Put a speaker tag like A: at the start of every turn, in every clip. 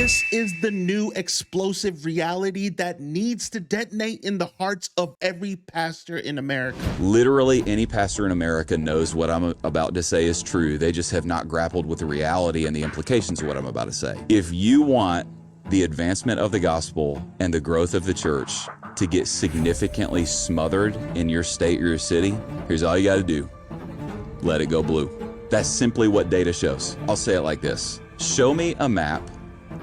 A: This is the new explosive reality that needs to detonate in the hearts of every pastor in America.
B: Literally any pastor in America knows what I'm about to say is true. They just have not grappled with the reality and the implications of what I'm about to say. If you want the advancement of the gospel and the growth of the church to get significantly smothered in your state or your city, here's all you got to do. Let it go blue. That's simply what data shows. I'll say it like this. Show me a map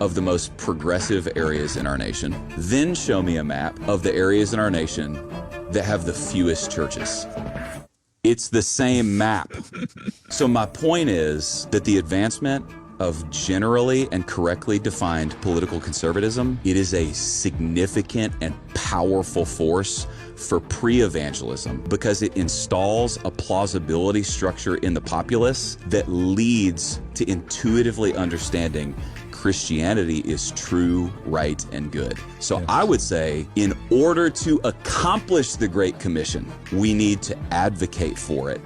B: of the most progressive areas in our nation. Then show me a map of the areas in our nation that have the fewest churches. It's the same map. So my point is that the advancement of generally and correctly defined political conservatism, it is a significant and powerful force for pre-evangelism because it installs a plausibility structure in the populace that leads to intuitively understanding Christianity is true, right, and good. So yes. I would say in order to accomplish the Great Commission, we need to advocate for it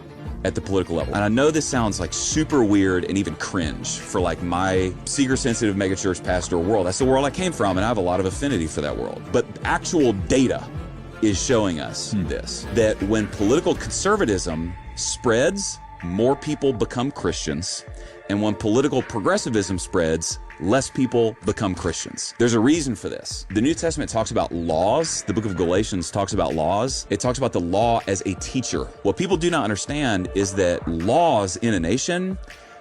B: at the political level. And I know this sounds like super weird and even cringe for like my seeker-sensitive megachurch pastor world. That's the world I came from, and I have a lot of affinity for that world. But actual data is showing us this, that when political conservatism spreads, more people become Christians. And when political progressivism spreads, less people become Christians. There's a reason for this. The New Testament talks about laws. The book of Galatians talks about laws. It talks about the law as a teacher. What people do not understand is that laws in a nation,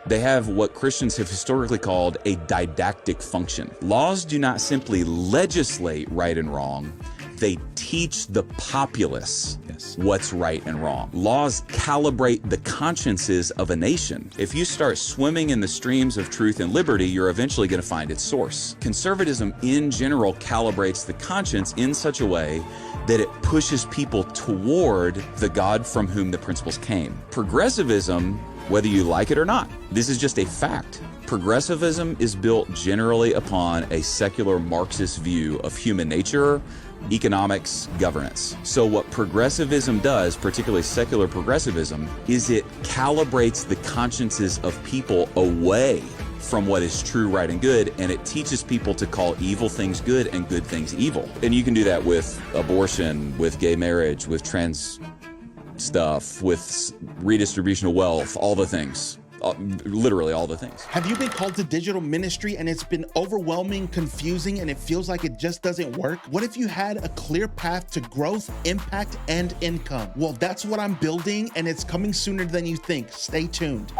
B: they have what Christians have historically called a didactic function. Laws do not simply legislate right and wrong. They teach the populace what's right and wrong. Laws calibrate the consciences of a nation. If you start swimming in the streams of truth and liberty, you're eventually going to find its source. Conservatism in general calibrates the conscience in such a way that it pushes people toward the God from whom the principles came. Progressivism, whether you like it or not, this is just a fact. Progressivism is built generally upon a secular Marxist view of human nature, economics, governance. So what progressivism does, particularly secular progressivism, is it calibrates the consciences of people away from what is true, right, and good, and it teaches people to call evil things good and good things evil. And you can do that with abortion, with gay marriage, with trans stuff, with redistribution of wealth, all the things. Literally all the things.
A: Have you been called to digital ministry and it's been overwhelming, confusing, and it feels like it just doesn't work? What if you had a clear path to growth, impact, and income? Well, that's what I'm building, and it's coming sooner than you think. Stay tuned.